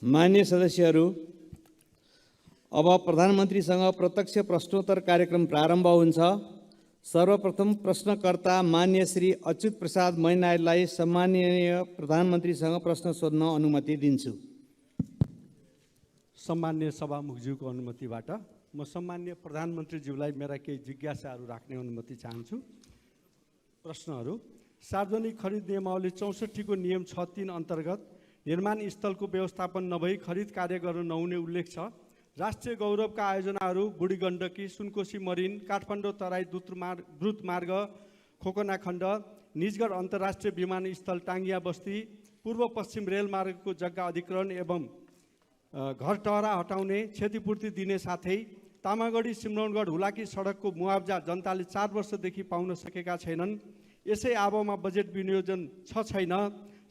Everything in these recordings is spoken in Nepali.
मान्य सदस्यहरू, अब प्रधानमन्त्रीसँग प्रत्यक्ष प्रश्नोत्तर कार्यक्रम प्रारम्भ हुन्छ। सर्वप्रथम प्रश्नकर्ता मान्य श्री अच्युत प्रसाद मैनालीलाई सम्माननीय प्रधानमन्त्रीसँग प्रश्न सोध्न अनुमति दिन्छु। सम्मान्य सभामुखज्यूको अनुमतिबाट म सम्मान्य प्रधानमन्त्रीज्यूलाई मेरा केही जिज्ञासाहरू राख्ने अनुमति चाहन्छु। प्रश्नहरू: सार्वजनिक खरिद नियमावली 64 को नियम 6(3) अन्तर्गत निर्माण स्थलको व्यवस्थापन नभई खरिद कार्य गर्न नहुने उल्लेख छ। राष्ट्रिय गौरवका आयोजनाहरू बुढी गण्डकी, सुनकोशी मरिन, काठमाडौँ तराई द्रुत मार्ग, खोकना खण्ड, निजगढ अन्तर्राष्ट्रिय विमानस्थल टाङ्गिया बस्ती, पूर्व पश्चिम रेलमार्गको जग्गा अधिग्रहण एवं घर टहरा हटाउने, क्षतिपूर्ति दिने साथै तामागढी सिमरौनगढ हुलाकी सडकको मुआब्जा जनताले 4 वर्षदेखि पाउन सकेका छैनन्। यसै आबोमा बजेट विनियोजन छैन।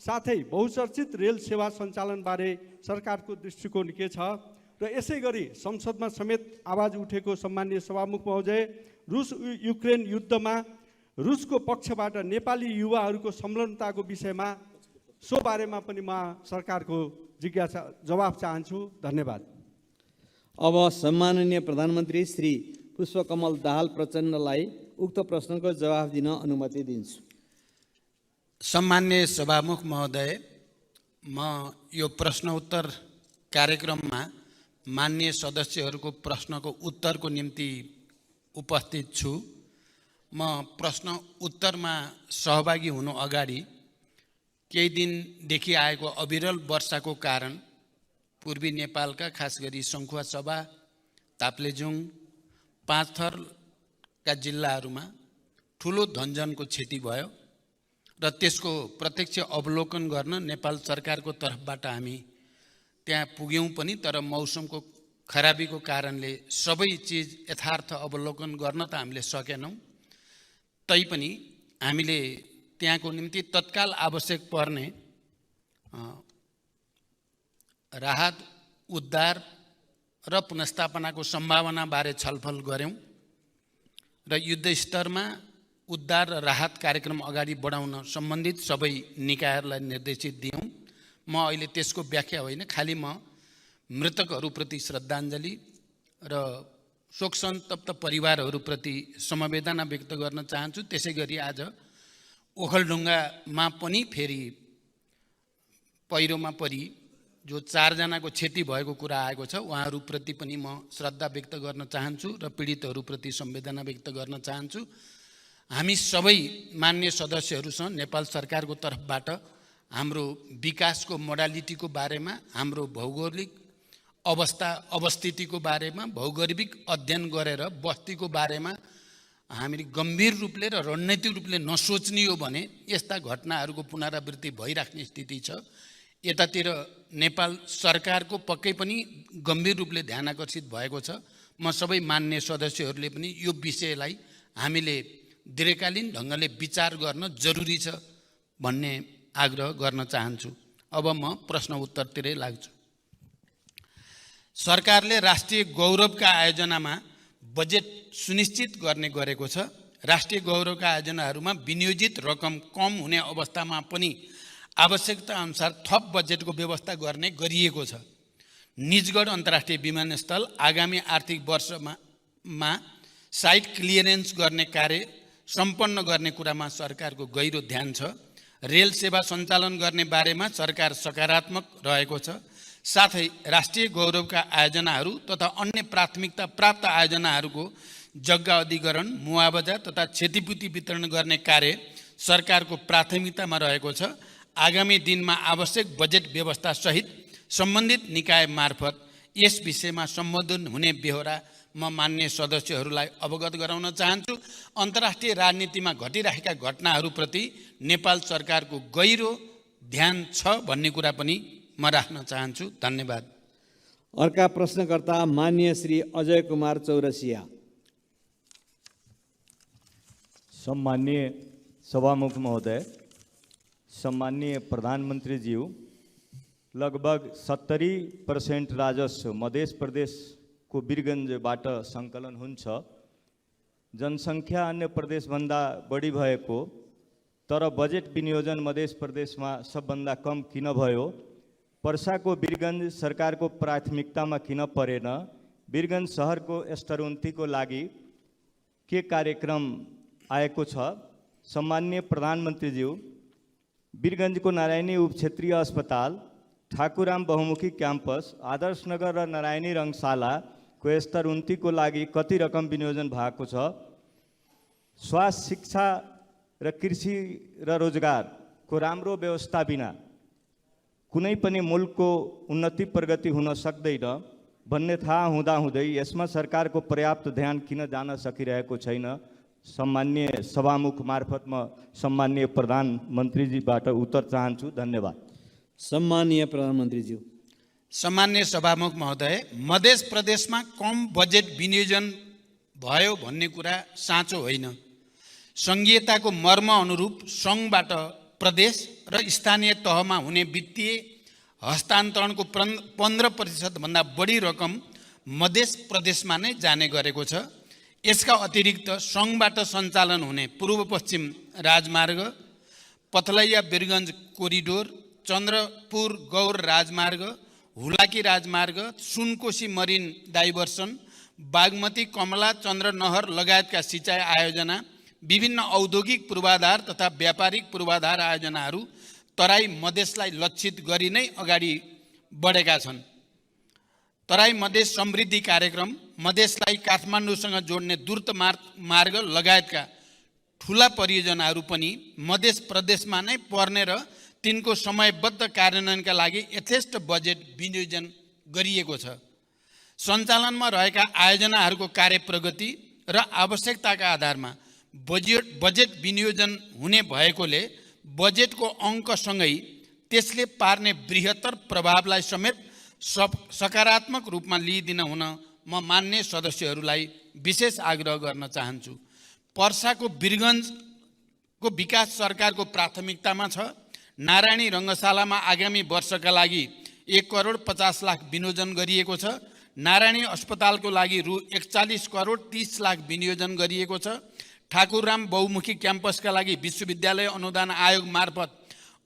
साथै बहुचर्चित रेल सेवा सञ्चालनबारे सरकारको दृष्टिकोण के छ र यसै गरी संसदमा समेत आवाज उठेको सम्माननीय सभामुख महोदय, रुस युक्रेन युद्धमा रुसको पक्षबाट नेपाली युवाहरूको संलग्नताको विषयमा सो बारेमा पनि म सरकारको जिज्ञासा जवाफ चाहन्छु। धन्यवाद। अब सम्माननीय प्रधानमन्त्री श्री पुष्पकमल दाहाल प्रचण्डलाई उक्त प्रश्नको जवाफ दिन अनुमति दिन्छु। सम्मान्य सभामुख महोदय, म यो प्रश्न उत्तर कार्यक्रममा मान्य सदस्यहरूको प्रश्नको उत्तरको निम्ति उपस्थित छु। म प्रश्न उत्तरमा सहभागी हुनु अगाडि केही दिनदेखि आएको अविरल वर्षाको कारण पूर्वी नेपालका खास गरी सङ्खुवासभा, ताप्लेजुङ, पाँचथरका जिल्लाहरूमा ठुलो धनजनको क्षति भयो र त्यसको प्रत्यक्ष अवलोकन गर्न नेपाल सरकारको तर्फबाट हामी त्यहाँ पुग्यौँ पनि, तर मौसमको खराबीको कारणले सबै चिज यथार्थ अवलोकन गर्न त हामीले सकेनौँ। तैपनि हामीले त्यहाँको निम्ति तत्काल आवश्यक पर्ने राहत, उद्धार र पुनर्स्थापनाको सम्भावनाबारे छलफल गऱ्यौँ र युद्ध स्तरमा उद्धार र राहत कार्यक्रम अगाडि बढाउन सम्बन्धित सबै निकायहरूलाई निर्देशित दियौँ। म अहिले त्यसको व्याख्या होइन, खालि म मृतकहरूप्रति श्रद्धाञ्जली र शोक सन्तप्त परिवारहरूप्रति समवेदना व्यक्त गर्न चाहन्छु। त्यसै गरी आज ओखलढुङ्गामा पनि फेरि पहिरोमा परि जो 4 जनाको क्षति भएको कुरा आएको छ, उहाँहरूप्रति पनि म श्रद्धा व्यक्त गर्न चाहन्छु र पीडितहरूप्रति संवेदना व्यक्त गर्न चाहन्छु। हामी सबै मान्य सदस्यहरूसँग नेपाल सरकारको तर्फबाट हाम्रो विकासको मोडालिटीको बारेमा, हाम्रो भौगोलिक अवस्थितिको बारेमा, भौगोलिक अध्ययन गरेर बस्तीको बारेमा हामीले गम्भीर रूपले र रणनीतिक रूपले नसोच्ने हो भने यस्ता घटनाहरूको पुनरावृत्ति भइराख्ने स्थिति छ। यतातिर नेपाल सरकारको पक्कै पनि गम्भीर रूपले ध्यान आकर्षित भएको छ। म सबै मान्य सदस्यहरूले पनि यो विषयलाई हामीले दीर्घकालीन ढङ्गले विचार गर्न जरुरी छ भन्ने आग्रह गर्न चाहन्छु। अब म प्रश्न उत्तरतिरै लाग्छु। सरकारले राष्ट्रिय गौरवका आयोजनामा बजेट सुनिश्चित गर्ने गरेको छ। राष्ट्रिय गौरवका आयोजनाहरूमा विनियोजित रकम कम हुने अवस्थामा पनि आवश्यकता अनुसार थप बजेटको व्यवस्था गर्ने गरिएको छ। निजगढ अन्तर्राष्ट्रिय विमानस्थल आगामी आर्थिक वर्षमा साइट क्लियरेन्स गर्ने कार्य सम्पन्न गर्ने कुरामा सरकारको गहिरो ध्यान छ। रेल सेवा सञ्चालन गर्ने बारेमा सरकार सकारात्मक रहेको छ। साथै राष्ट्रिय गौरवका आयोजनाहरू तथा अन्य प्राथमिकता प्राप्त आयोजनाहरूको जग्गा अधिग्रहण, मुआवजा तथा क्षतिपूर्ति वितरण गर्ने कार्य सरकारको प्राथमिकतामा रहेको छ। आगामी दिनमा आवश्यक बजेट व्यवस्था सहित सम्बन्धित निकाय मार्फत यस विषयमा सम्बोधन हुने बेहोरा म मान्य सदस्यहरूलाई अवगत गराउन चाहन्छु। अन्तर्राष्ट्रिय राजनीतिमा घटिरहेका घटनाहरूप्रति नेपाल सरकारको गहिरो ध्यान छ भन्ने कुरा पनि म राख्न चाहन्छु। धन्यवाद। अर्का प्रश्नकर्ता मान्य श्री अजय कुमार चौरसिया। सम्मान्य सभामुख महोदय, सम्मान्य प्रधानमन्त्रीज्यू, लगभग 70% राजस्व मध्य प्रदेशको वीरगञ्जबाट सङ्कलन हुन्छ। जनसङ्ख्या अन्य प्रदेशभन्दा बढी भएको तर बजेट विनियोजन मध्य प्रदेशमा सबभन्दा कम किन भयो? पर्साको वीरगञ्ज सरकारको प्राथमिकतामा किन परेन, वीरगञ्ज सहरको स्तरोन्नतिको लागि के कार्यक्रम आएको छ। सम्माननीय प्रधानमन्त्रीज्यू, वीरगञ्जको नारायणी उपक्षेत्रीय अस्पताल, ठाकुराम बहुमुखी क्याम्पस, आदर्श नगर र नारायणी रङशालाको स्तरोन्नतिको लागि कति रकम विनियोजन भएको छ। स्वास्थ्य, शिक्षा र कृषि र रोजगारको राम्रो व्यवस्था बिना कुनै पनि मुलुकको उन्नति प्रगति हुन सक्दैन भन्ने थाहा हुँदाहुँदै यसमा सरकारको पर्याप्त ध्यान किन जान सकिरहेको छैन। सम्माननीय सभामुख मार्फत म सम्माननीय प्रधानमन्त्रीजीबाट उत्तर चाहन्छु। धन्यवाद। सम्माननीय प्रधानमन्त्रीज्यू। सम्मान्य सभामुख महोदय, मध्य प्रदेशमा कम बजेट विनियोजन भयो भन्ने कुरा साँचो होइन। सङ्घीयताको मर्म अनुरूप सङ्घबाट प्रदेश र स्थानीय तहमा हुने वित्तीय हस्तान्तरणको 15% भन्दा बढी रकम मध्य प्रदेशमा नै जाने गरेको छ। यसका अतिरिक्त सङ्घबाट सञ्चालन हुने पूर्व पश्चिम राजमार्ग, पथलैया वीरगञ्ज कोरिडोर, चन्द्रपुर गौर राजमार्ग, हुलाकी राजमार्ग, सुनकोशी मरिन डाइभर्सन, बागमती कमला चन्द्र नहर लगायतका सिँचाइ आयोजना, विभिन्न औद्योगिक पूर्वाधार तथा व्यापारिक पूर्वाधार आयोजनाहरू तराई मधेसलाई लक्षित गरी नै अगाडि बढेका छन्। तराई मधेस समृद्धि कार्यक्रम, मधेसलाई काठमाडौँसँग जोड्ने द्रुत मार्ग लगायतका ठुला परियोजनाहरू पनि मध्य प्रदेशमा नै पर्ने र तिनको समयबद्ध कार्यान्वयनका लागि यथेष्ट बजेट विनियोजन गरिएको छ। सञ्चालनमा रहेका आयोजनाहरूको कार्यप्रगति र आवश्यकताका आधारमा बजेट विनियोजन हुने भएकोले बजेटको अङ्कसँगै त्यसले पार्ने बृहत्तर प्रभावलाई समेत सकारात्मक रूपमा लिइदिन हुन म मान्य सदस्यहरूलाई विशेष आग्रह गर्न चाहन्छु। पर्साको वीरगञ्जको विकास सरकारको प्राथमिकतामा छ। नारायणी रङ्गशालामा आगामी वर्षका लागि 1,50,00,000 विनियोजन गरिएको छ। नारायणी अस्पतालको लागि रु 41,30,00,000 विनियोजन गरिएको छ। ठाकुरराम बहुमुखी क्याम्पसका लागि विश्वविद्यालय अनुदान आयोग मार्फत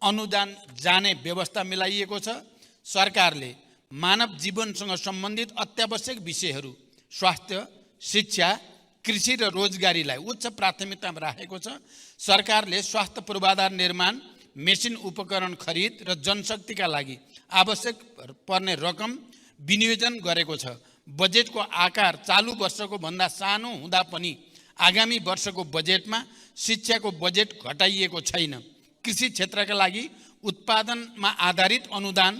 अनुदान जाने व्यवस्था मिलाइएको छ। सरकारले मानव जीवनसँग सम्बन्धित अत्यावश्यक विषयहरू स्वास्थ्य, शिक्षा, कृषि र रोजगारीलाई उच्च प्राथमिकतामा राखेको छ। सरकारले स्वास्थ्य पूर्वाधार निर्माण, मेसिन उपकरण खरिद र जनशक्तिका लागि आवश्यक पर्ने रकम विनियोजन गरेको छ। बजेटको आकार चालु वर्षको भन्दा सानो हुँदा पनि आगामी वर्षको बजेटमा शिक्षाको बजेट घटाइएको छैन। कृषि क्षेत्रका लागि उत्पादनमा आधारित अनुदान,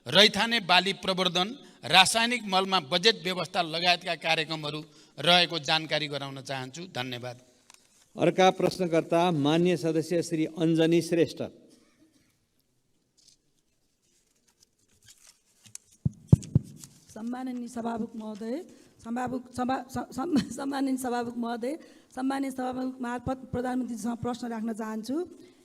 रैथाने बाली प्रवर्धन, रासायनिक मलमा बजेट व्यवस्था लगायतका कार्यक्रमहरू रहेको जानकारी गराउन चाहन्छु। धन्यवाद। अर्का प्रश्नकर्ता मान्य सदस्य श्री अञ्जनी श्रेष्ठ। सम्माननीय सभामुख महोदय, सम्माननीय सभामुख मार्फत प्रधानमन्त्रीसँग प्रश्न राख्न चाहन्छु।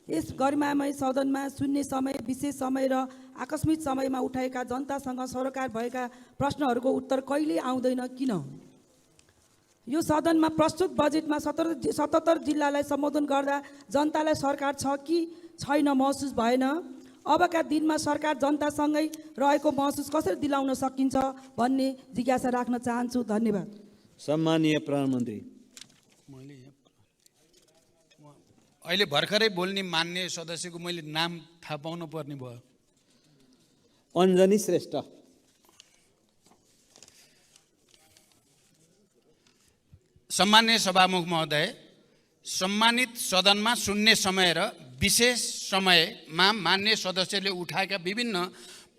यस गरिमामय सदनमा शून्य समय, विशेष समय र आकस्मिक समयमा उठाएका जनतासँग सरोकार भएका प्रश्नहरूको उत्तर कहिले आउँदैन, किन? यो सदनमा प्रस्तुत बजेटमा 77 जिल्लालाई सम्बोधन गर्दा जनतालाई सरकार छ कि छैन महसुस भएन। अबका दिनमा सरकार जनतासँगै रहेको महसुस कसरी दिलाउन सकिन्छ भन्ने जिज्ञासा राख्न चाहन्छु। धन्यवाद। सम्माननीय प्रधानमन्त्री। अहिले भर्खरै बोल्ने मान्य सदस्यको मैले नाम थाहा पाउनु पर्ने भयो। अञ्जनी श्रेष्ठ। सम्मान्य सभामुख महोदय, सम्मानित सदनमा शून्य समय र विशेष समयमा मान्य सदस्यले उठाएका विभिन्न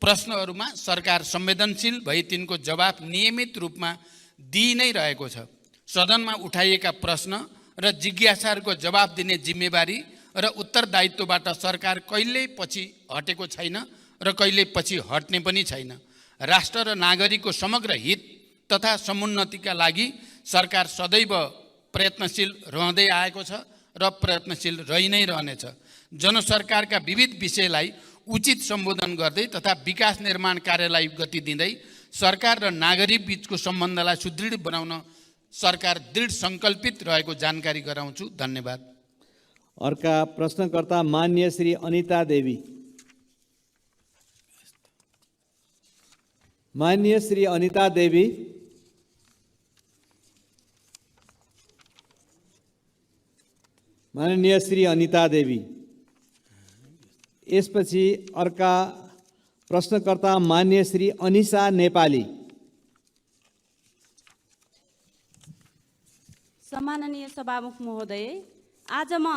प्रश्नहरूमा सरकार संवेदनशील भई तिनको जवाफ नियमित रूपमा दिइ नै रहेको छ। सदनमा उठाइएका प्रश्न र जिज्ञासाहरूको जवाफ दिने जिम्मेवारी र उत्तरदायित्वबाट सरकार कहिल्यै पछि हटेको छैन र कहिल्यै पछि हट्ने पनि छैन। राष्ट्र र नागरिकको समग्र हित तथा समुन्नतिका लागि सरकार सदैव प्रयत्नशील रहँदै आएको छ र प्रयत्नशील रहि नै रहनेछ। जनसरकारका विविध विषयलाई उचित सम्बोधन गर्दै तथा विकास निर्माण कार्यलाई गति दिँदै सरकार र नागरिक बीचको सम्बन्धलाई सुदृढ बनाउन सरकार दृढ सङ्कल्पित रहेको जानकारी गराउँछु। धन्यवाद। अर्का प्रश्नकर्ता मान्य श्री अनिता देवी। माननीय श्री अनिता देवी, माननीय श्री अनिता देवी। यसपछि अर्का प्रश्नकर्ता मान्य श्री अनिशा नेपाली। सम्माननीय सभामुख महोदय, आज म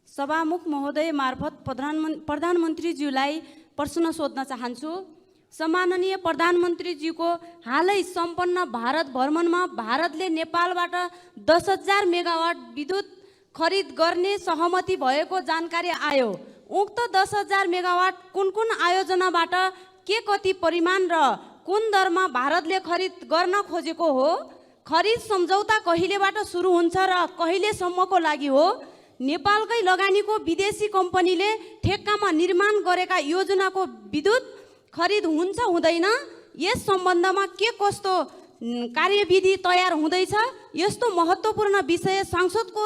सभामुख महोदय मार्फत प्रधानमन्त्रीज्यूलाई प्रश्न सोध्न चाहन्छु। सम्माननीय प्रधानमन्त्रीज्यूको हालै सम्पन्न भारत भ्रमणमा भारतले नेपालबाट 10,000 मेगावाट विद्युत खरिद गर्ने सहमति भएको जानकारी आयो। उक्त 10,000 मेगावाट कुन कुन आयोजनाबाट, के कति परिमाण र कुन दरमा भारतले खरिद गर्न खोजेको हो? खरिद सम्झौता कहिलेबाट सुरु हुन्छ र कहिलेसम्मको लागि हो? नेपालकै लगानीको विदेशी कम्पनीले ठेक्कामा निर्माण गरेका योजनाको विद्युत खरिद हुन्छ हुँदैन? यस सम्बन्धमा के कस्तो कार्यविधि तयार हुँदैछ? यस्तो महत्त्वपूर्ण विषय सांसदको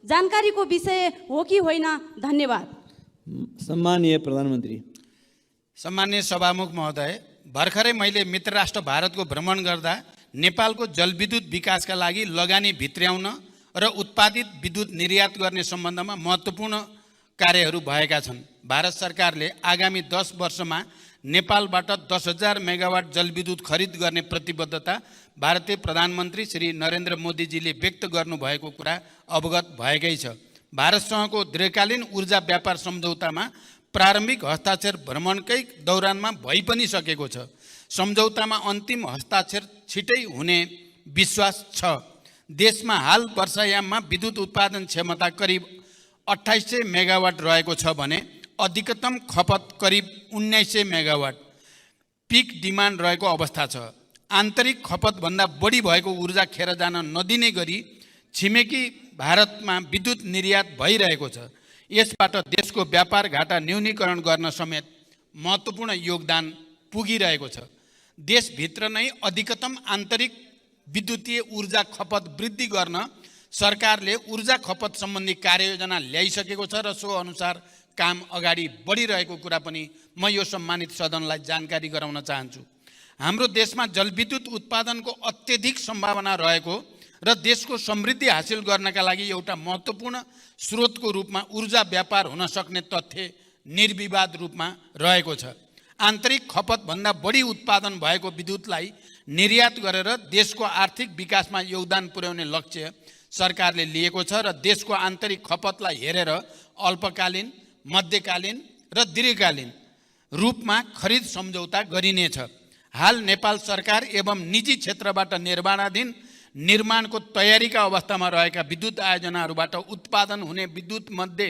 जानकारीको विषय हो कि होइन? धन्यवाद। सम्मानीय प्रधानमन्त्री। सम्मान्य सभामुख महोदय, भर्खरै मैले मित्र राष्ट्र भारतको भ्रमण गर्दा नेपालको जलविद्युत विकासका लागि लगानी भित्र्याउन र उत्पादित विद्युत निर्यात गर्ने सम्बन्धमा महत्त्वपूर्ण कार्यहरू भएका छन्। भारत सरकारले आगामी 10 वर्षमा नेपालबाट 10,000 मेगावाट जलविद्युत खरिद गर्ने प्रतिबद्धता भारतीय प्रधानमन्त्री श्री नरेन्द्र मोदीजीले व्यक्त गर्नुभएको कुरा अवगत भएकै छ। भारतसँगको दीर्घकालीन ऊर्जा व्यापार सम्झौतामा प्रारम्भिक हस्ताक्षर भ्रमणकै दौरानमा भइ पनि सकेको छ। सम्झौतामा अन्तिम हस्ताक्षर छिटै हुने विश्वास छ। देशमा हाल वर्षायाममा विद्युत उत्पादन क्षमता करिब 2800 मेगावाट रहेको छ भने अधिकतम खपत करिब 1900 मेगावाट पिक डिमान्ड रहेको अवस्था छ। आन्तरिक खपतभन्दा बढी भएको ऊर्जा खेर जान नदिने गरी छिमेकी भारतमा विद्युत निर्यात भइरहेको छ। यसबाट देशको व्यापार घाटा न्यूनीकरण गर्न समेत महत्त्वपूर्ण योगदान पुगिरहेको छ। देशभित्र नै अधिकतम आन्तरिक विद्युतीय ऊर्जा खपत वृद्धि गर्न सरकारले ऊर्जा खपत सम्बन्धी कार्ययोजना ल्याइसकेको छ र सो अनुसार काम अगाडि बढिरहेको कुरा पनि म यो सम्मानित सदनलाई जानकारी गराउन चाहन्छु। हाम्रो देशमा जलविद्युत उत्पादनको अत्यधिक सम्भावना रहेको र देशको समृद्धि हासिल गर्नका लागि एउटा महत्त्वपूर्ण स्रोतको रूपमा ऊर्जा व्यापार हुन सक्ने तथ्य निर्विवाद रूपमा रहेको छ। आन्तरिक खपतभन्दा बढी उत्पादन भएको विद्युतलाई निर्यात गरेर देशको आर्थिक विकासमा योगदान पुर्याउने लक्ष्य सरकारले लिएको छ र देशको आन्तरिक खपतलाई हेरेर अल्पकालीन, मध्यकालीन र दीर्घकालीन रूपमा खरिद सम्झौता गरिनेछ। हाल नेपाल सरकार एवं निजी क्षेत्रबाट निर्माणाधीन निर्माणको तयारीका अवस्थामा रहेका विद्युत आयोजनाहरूबाट उत्पादन हुने विद्युत मध्ये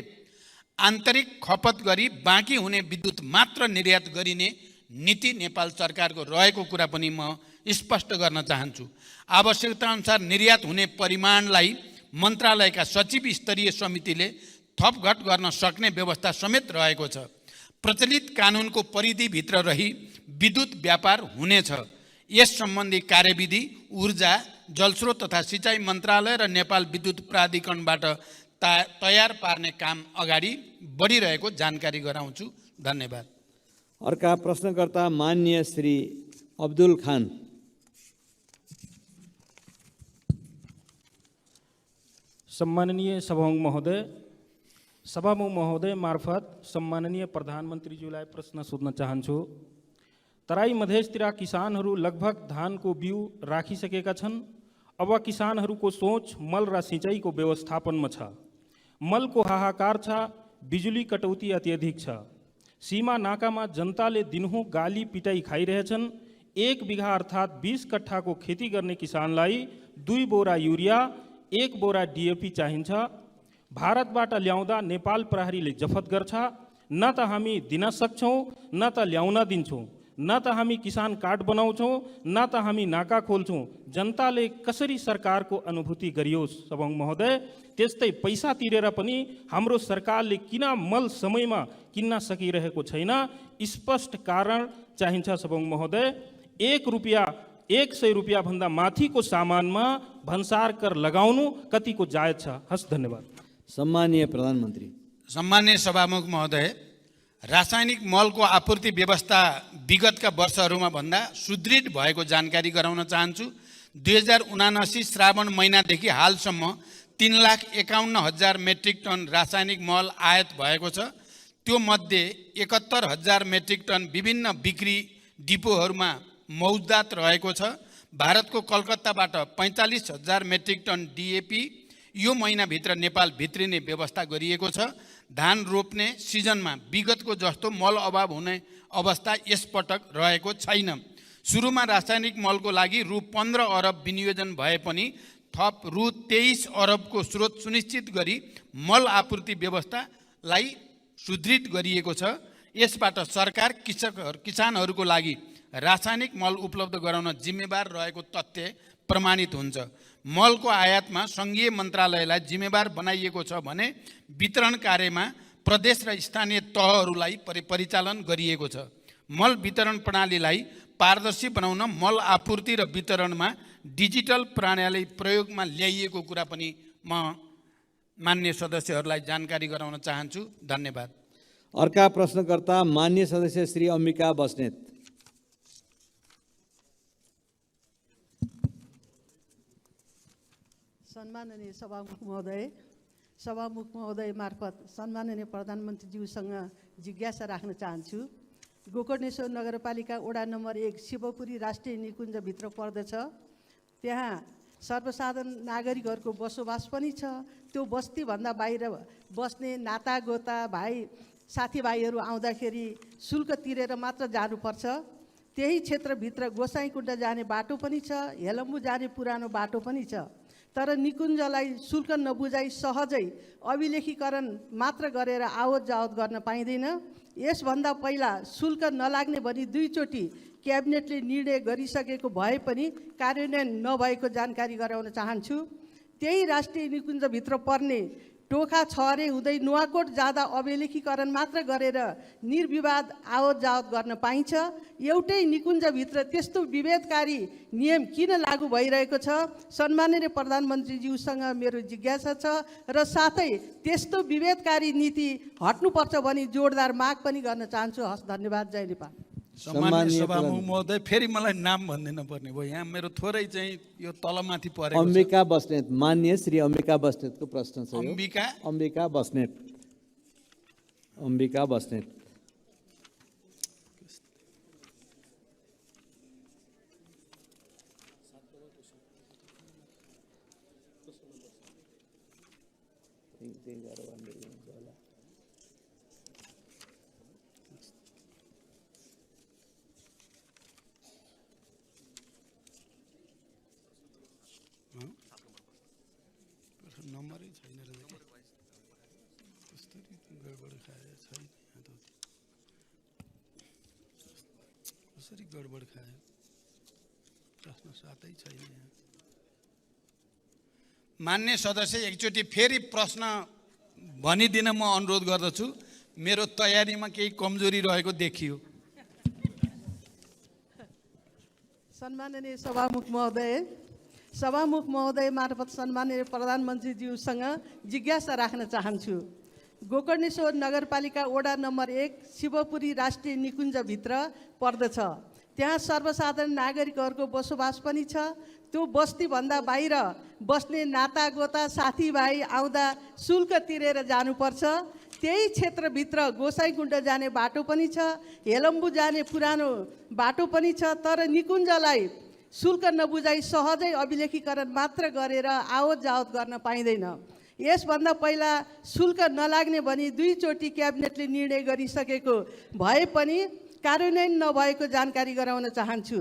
आन्तरिक खपत गरी बाँकी हुने विद्युत मात्र निर्यात गरिने नीति नेपाल सरकारको रहेको कुरा पनि म स्पष्ट गर्न चाहन्छु। आवश्यकताअनुसार निर्यात हुने परिमाणलाई मन्त्रालयका सचिव स्तरीय समितिले थपघट गर्न सक्ने व्यवस्था समेत रहेको छ। प्रचलित कानुनको परिधिभित्र रही विद्युत व्यापार हुनेछ। यस सम्बन्धी कार्यविधि ऊर्जा, जलस्रोत तथा सिँचाइ मन्त्रालय र नेपाल विद्युत प्राधिकरणबाट तयार पार्ने काम अगाडि बढिरहेको जानकारी गराउँछु। धन्यवाद। अर्का प्रश्नकर्ता माननीय श्री अब्दुल खान। सम्माननीय सभामुख महोदय मार्फत सम्माननीय प्रधानमन्त्रीज्यूलाई प्रश्न सोध्न चाहन्छु। तराई मधेसतिर किसानहरू लगभग धानको बिउ राखिसकेका छन्। अब किसानहरूको सोच मल र सिँचाइको व्यवस्थापनमा छ। मलको हाहाकार छ, बिजुली कटौती अत्यधिक छ। सीमा नाकामा जनताले दिनहुँ गाली पिटाई खाइरहेछन्। 1 बिघा अर्थात् 20 कट्ठाको खेती गर्ने किसानलाई 2 बोरा युरिया, 1 बोरा डिएपी चाहिन्छ। भारतबाट ल्याउँदा नेपाल प्रहरीले जफत गर्छ। न त हामी दिन सक्छौँ, न त ल्याउन दिन्छौँ, न त हामी किसान कार्ड बनाउँछौँ, न त हामी नाका खोल्छौँ। जनताले कसरी सरकारको अनुभूति गरियोस्? सभामुख महोदय, त्यस्तै पैसा तिरेर पनि हाम्रो सरकारले किन मल समयमा किन्न सकिरहेको छैन? स्पष्ट कारण चाहिन्छ। सभामुख महोदय, 1 रुपियाँ भन्दा माथिको सामानमा भन्सार कर लगाउनु कतिको जायज छ? हस्, धन्यवाद। सम्मानीय प्रधानमन्त्री। सम्मान्य सभामुख महोदय, रासायनिक मलको आपूर्ति व्यवस्था विगतका वर्षहरूमा भन्दा सुदृढ भएको जानकारी गराउन चाहन्छु। 2079 श्रावण महिनादेखि हालसम्म 3,51,000 मेट्रिक टन रासायनिक मल आयात भएको छ। त्यो मध्ये 71,000 मेट्रिक टन विभिन्न बिक्री डिपोहरूमा मौजदात रहेको छ। भारतको कलकत्ताबाट 45,000 मेट्रिक टन डिएपी यो महिनाभित्र नेपाल भित्रिने व्यवस्था गरिएको छ। धान रोप्ने सिजनमा विगतको जस्तो मल अभाव हुने अवस्था यसपटक रहेको छैन। सुरुमा रासायनिक मलको लागि रु 15 अरब विनियोजन भए पनि थप रु 23 अरबको स्रोत सुनिश्चित गरी मल आपूर्ति व्यवस्थालाई सुदृढ गरिएको छ। यसबाट सरकार किसानहरूको लागि रासायनिक मल उपलब्ध गराउन जिम्मेवार रहेको तथ्य प्रमाणित हुन्छ। मलको आयातमा सङ्घीय मन्त्रालयलाई जिम्मेवार बनाइएको छ भने वितरण कार्यमा प्रदेश र स्थानीय तहहरूलाई परिचालन गरिएको छ। मल वितरण प्रणालीलाई पारदर्शी बनाउन मल आपूर्ति र वितरणमा डिजिटल प्रणाली प्रयोगमा ल्याइएको कुरा पनि म मान्य सदस्यहरूलाई जानकारी गराउन चाहन्छु। धन्यवाद। अर्का प्रश्नकर्ता मान्य सदस्य श्री अम्बिका बस्नेत। सम्माननीय सभामुख महोदय मार्फत सम्माननीय प्रधानमन्त्रीज्यूसँग जिज्ञासा राख्न चाहन्छु। गोकर्णेश्वर नगरपालिका वडा नम्बर 1 शिवपुरी राष्ट्रिय निकुञ्जभित्र पर्दछ। त्यहाँ सर्वसाधारण नागरिकहरूको बसोबास पनि छ। त्यो बस्तीभन्दा बाहिर बस्ने नातागोता भाइ साथीभाइहरू आउँदाखेरि शुल्क तिरेर मात्र जानुपर्छ। त्यही क्षेत्रभित्र गोसाइँकुण्ड जाने बाटो पनि छ, हेलम्बु जाने पुरानो बाटो पनि छ। तर निकुञ्जलाई शुल्क नबुझाइ सहजै अभिलेखीकरण मात्र गरेर आवत जावत गर्न पाइँदैन। यसभन्दा पहिला शुल्क नलाग्ने भनी 2 चोटि क्याबिनेटले निर्णय गरिसकेको भए पनि कार्यान्वयन नभएको जानकारी गराउन चाहन्छु। त्यही राष्ट्रिय निकुञ्जभित्र पर्ने टोखा छहरे हुँदै नुवाकोट जाँदा अभिलेखीकरण मात्र गरेर निर्विवाद आवत जावत गर्न पाइन्छ। एउटै निकुञ्जभित्र त्यस्तो विभेदकारी नियम किन लागू भइरहेको छ? सम्माननीय प्रधानमन्त्रीज्यूसँग मेरो जिज्ञासा छ र साथै त्यस्तो विभेदकारी नीति हट्नुपर्छ भनी जोडदार माग पनि गर्न चाहन्छु। हस्, धन्यवाद। जय नेपाल। सम्माननीय सभामुख महोदय, फेरि मलाई नाम भन्दिन पर्ने भयो। यहाँ मेरो थोरै चाहिँ यो तलमाथि परेको छ। अम्बिका बस्नेत, मान्य श्री अम्बिका बस्नेतको प्रश्न छ यो। अम्बिका बस्नेत। नम्बरै छैन र कसरी गडबड खायो छैन त कसरी गडबड खायो प्रश्न साथै छैन। मान्य सदस्य, एकचोटि फेरि प्रश्न भनिदिन म अनुरोध गर्दछु। मेरो तयारीमा केही कमजोरी रहेको देखियो। सम्माननीय सभामुख महोदय मार्फत सम्माननीय प्रधानमन्त्रीज्यूसँग जिज्ञासा राख्न चाहन्छु। गोकर्णेश्वर नगरपालिका वडा नम्बर 1 शिवपुरी राष्ट्रिय निकुञ्जभित्र पर्दछ। त्यहाँ सर्वसाधारण नागरिकहरूको बसोबास पनि छ। त्यो बस्तीभन्दा बाहिर बस्ने नातागोता साथीभाइ आउँदा शुल्क तिरेर जानुपर्छ। त्यही क्षेत्रभित्र गोसाइँकुण्ड जाने बाटो पनि छ, हेलम्बु जाने पुरानो बाटो पनि छ। तर निकुञ्जलाई शुल्क नबुझाइ सहजै अभिलेखीकरण मात्र गरेर आवत जावत गर्न पाइँदैन। यसभन्दा पहिला शुल्क नलाग्ने भनी 2 चोटि क्याबिनेटले निर्णय गरिसकेको भए पनि कार्यान्वयन नभएको जानकारी गराउन चाहन्छु।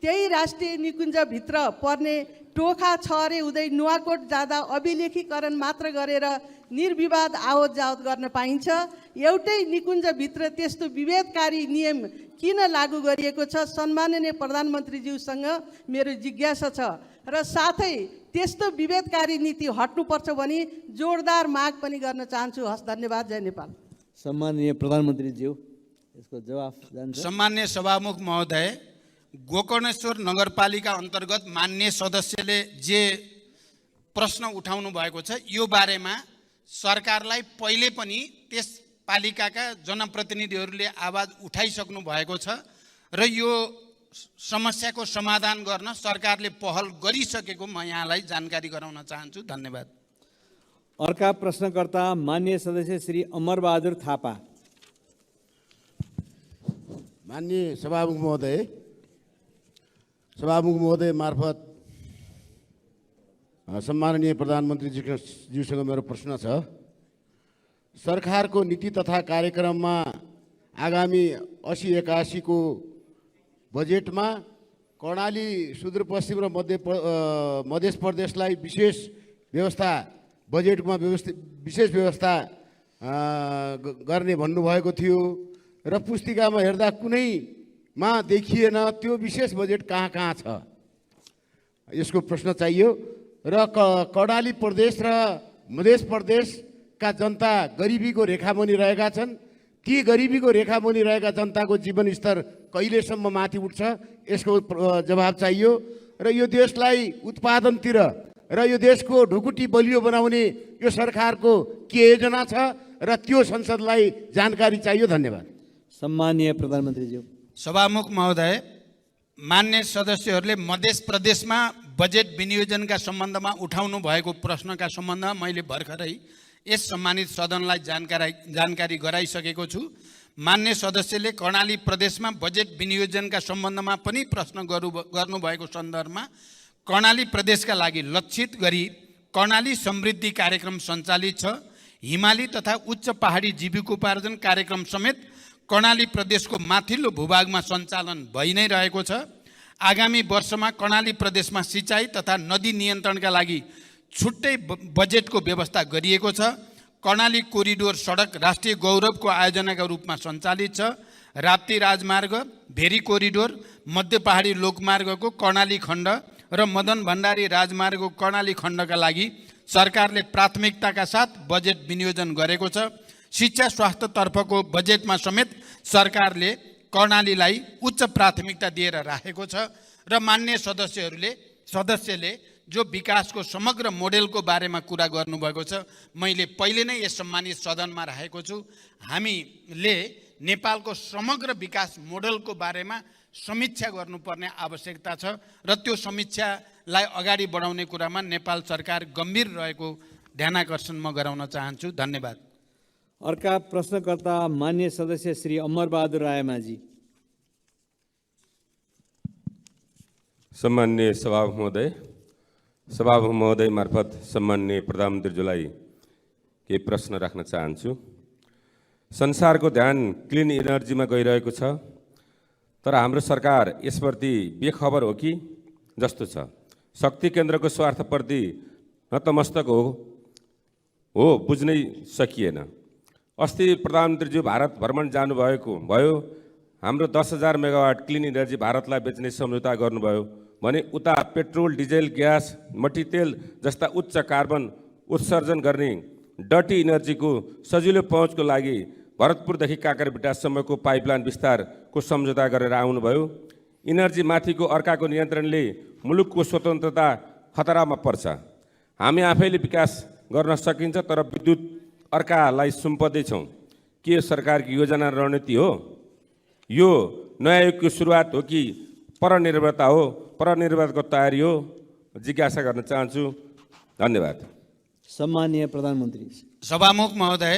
त्यही राष्ट्रिय निकुञ्जभित्र पर्ने टोखा छहरे हुँदै नुवाकोट जाँदा अभिलेखीकरण मात्र गरेर निर्विवाद आवत जावत गर्न पाइन्छ। एउटै निकुञ्जभित्र त्यस्तो विभेदकारी नियम किन लागू गरिएको छ? सम्माननीय प्रधानमन्त्रीज्यूसँग मेरो जिज्ञासा छ र साथै त्यस्तो विभेदकारी नीति हट्नुपर्छ भनी जोडदार माग पनि गर्न चाहन्छु। हस्, धन्यवाद। जय नेपाल। सम्माननीय प्रधानमन्त्रीज्यू, यसको जवाफ जान्छ। सम्मान्य सभामुख महोदय, गोकर्णेश्वर नगरपालिका अन्तर्गत मान्य सदस्यले जे प्रश्न उठाउनु भएको छ यो बारेमा सरकारलाई पहिले पनि त्यस पालिकाका जनप्रतिनिधिहरूले आवाज उठाइसक्नु भएको छ र यो समस्याको समाधान गर्न सरकारले पहल गरिसकेको म यहाँलाई जानकारी गराउन चाहन्छु। धन्यवाद। अर्का प्रश्नकर्ता माननीय सदस्य श्री अमरबहादुर थापा। माननीय सभामुख महोदय मार्फत सम्माननीय प्रधानमन्त्रीज्यूसँग मेरो प्रश्न छ। सरकारको नीति तथा कार्यक्रममा आगामी 80-81 को बजेटमा कर्णाली सुदूरपश्चिम र मध्य प्रदेशलाई विशेष व्यवस्था बजेटमा विशेष व्यवस्था गर्ने भन्नुभएको थियो र पुस्तिकामा हेर्दा कुनैमा देखिएन त्यो विशेष बजेट कहाँ छ, यसको प्रश्न चाहियो। र कर्णाली प्रदेश र मध्य प्रदेशका जनता गरिबीको रेखामुनि रहेका छन्। ती गरिबीको रेखामुनि रहेका जनताको जीवन स्तर कहिलेसम्म माथि उठ्छ, यसको जवाब चाहियो। र यो देशलाई उत्पादनतिर र यो देशको ढुकुटी बलियो बनाउने यो सरकारको के योजना छ र त्यो संसदलाई जानकारी चाहियो। धन्यवाद। सम्मानीय प्रधानमन्त्रीज्यू। सभामुख महोदय, मान्य सदस्यहरूले मध्य प्रदेशमा बजेट विनियोजनका सम्बन्धमा उठाउनु भएको प्रश्नका सम्बन्धमा मैले भर्खरै यस सम्मानित सदनलाई जानकारी गराइसकेको छु। मान्य सदस्यले कर्णाली प्रदेशमा बजेट विनियोजनका सम्बन्धमा पनि प्रश्न गर्नुभएको सन्दर्भमा कर्णाली प्रदेशका लागि लक्षित गरी कर्णाली समृद्धि कार्यक्रम सञ्चालित छ। हिमाली तथा उच्च पहाडी जीविकोपार्जन कार्यक्रम समेत कर्णाली प्रदेशको माथिल्लो भूभागमा सञ्चालन भइ नै रहेको छ। आगामी वर्षमा कर्णाली प्रदेशमा सिँचाइ तथा नदी नियन्त्रणका लागि छुट्टै बजेटको व्यवस्था गरिएको छ। कर्णाली कोरिडोर सडक राष्ट्रिय गौरवको आयोजनाका रूपमा सञ्चालित छ। राप्ती राजमार्ग, भेरी कोरिडोर, मध्य पहाडी लोकमार्गको कर्णाली खण्ड र मदन भण्डारी राजमार्गको कर्णाली खण्डका लागि सरकारले प्राथमिकताका साथ बजेट विनियोजन गरेको छ। शिक्षा स्वास्थ्यतर्फको बजेटमा समेत सरकारले कर्णालीलाई उच्च प्राथमिकता दिएर राखेको छ। र मान्य सदस्यले जो विकासको समग्र मोडेलको बारेमा कुरा गर्नुभएको छ, मैले पहिले नै यस सम्मानित सदनमा राखेको छु। हामीले नेपालको समग्र विकास मोडेलको बारेमा समीक्षा गर्नुपर्ने आवश्यकता छ र त्यो समीक्षालाई अगाडि बढाउने कुरामा नेपाल सरकार गम्भीर रहेको ध्यानाकर्षण म गराउन चाहन्छु। धन्यवाद। अर्का प्रश्नकर्ता मान्य सदस्य श्री अमरबहादुर रायमाझी। सम्माननीय सभामुख महोदय मार्फत सम्माननीय प्रधानमन्त्रीज्यूलाई केही प्रश्न राख्न चाहन्छु। संसारको ध्यान क्लिन इनर्जीमा गइरहेको छ, तर हाम्रो सरकार यसप्रति बेखबर हो कि जस्तो छ। शक्ति केन्द्रको स्वार्थप्रति नतमस्तक हो बुझ्नै सकिएन। अस्ति प्रधानमन्त्रीज्यू भारत भ्रमण भयो। हाम्रो 10,000 मेगावाट क्लिन इनर्जी भारतलाई बेच्ने सम्झौता गर्नुभयो भने उता पेट्रोल, डिजेल, ग्यास, मट्टीतेल जस्ता उच्च कार्बन उत्सर्जन गर्ने डटी इनर्जीको सजिलो पहुँचको लागि भरतपुरदेखि काँकरभिट्टासम्मको पाइपलाइन विस्तारको सम्झौता गरेर आउनुभयो। इनर्जी माथिको अर्काको नियन्त्रणले मुलुकको स्वतन्त्रता खतरामा पर्छ। हामी आफैले विकास गर्न सकिन्छ, तर विद्युत अर्कालाई सुम्पदैछौँ। के सरकारको योजना रणनीति हो? यो नयाँ युगको सुरुवात हो कि परनिर्भरता हो? परनिर्भरताको तयारी हो? जिज्ञासा गर्न चाहन्छु। धन्यवाद। सम्मानीय प्रधानमन्त्री। सभामुख महोदय,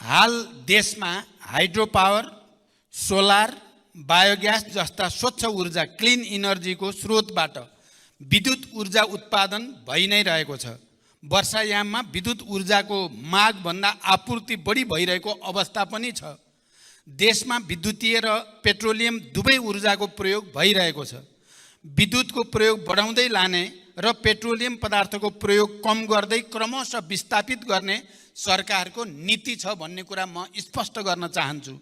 हाल देशमा हाइड्रो पावर, सोलर, बायोग्यास जस्ता स्वच्छ ऊर्जा क्लिन इनर्जीको स्रोतबाट विद्युत ऊर्जा उत्पादन भइ नै रहेको छ। वर्षायाममा विद्युत ऊर्जाको मागभन्दा आपूर्ति बढी भइरहेको अवस्था पनि छ। देशमा विद्युतीय र पेट्रोलियम दुवै ऊर्जाको प्रयोग भइरहेको छ। विद्युतको प्रयोग बढाउँदै लाने र पेट्रोलियम पदार्थको प्रयोग कम गर्दै क्रमशः विस्थापित गर्ने सरकारको नीति छ भन्ने कुरा म स्पष्ट गर्न चाहन्छु।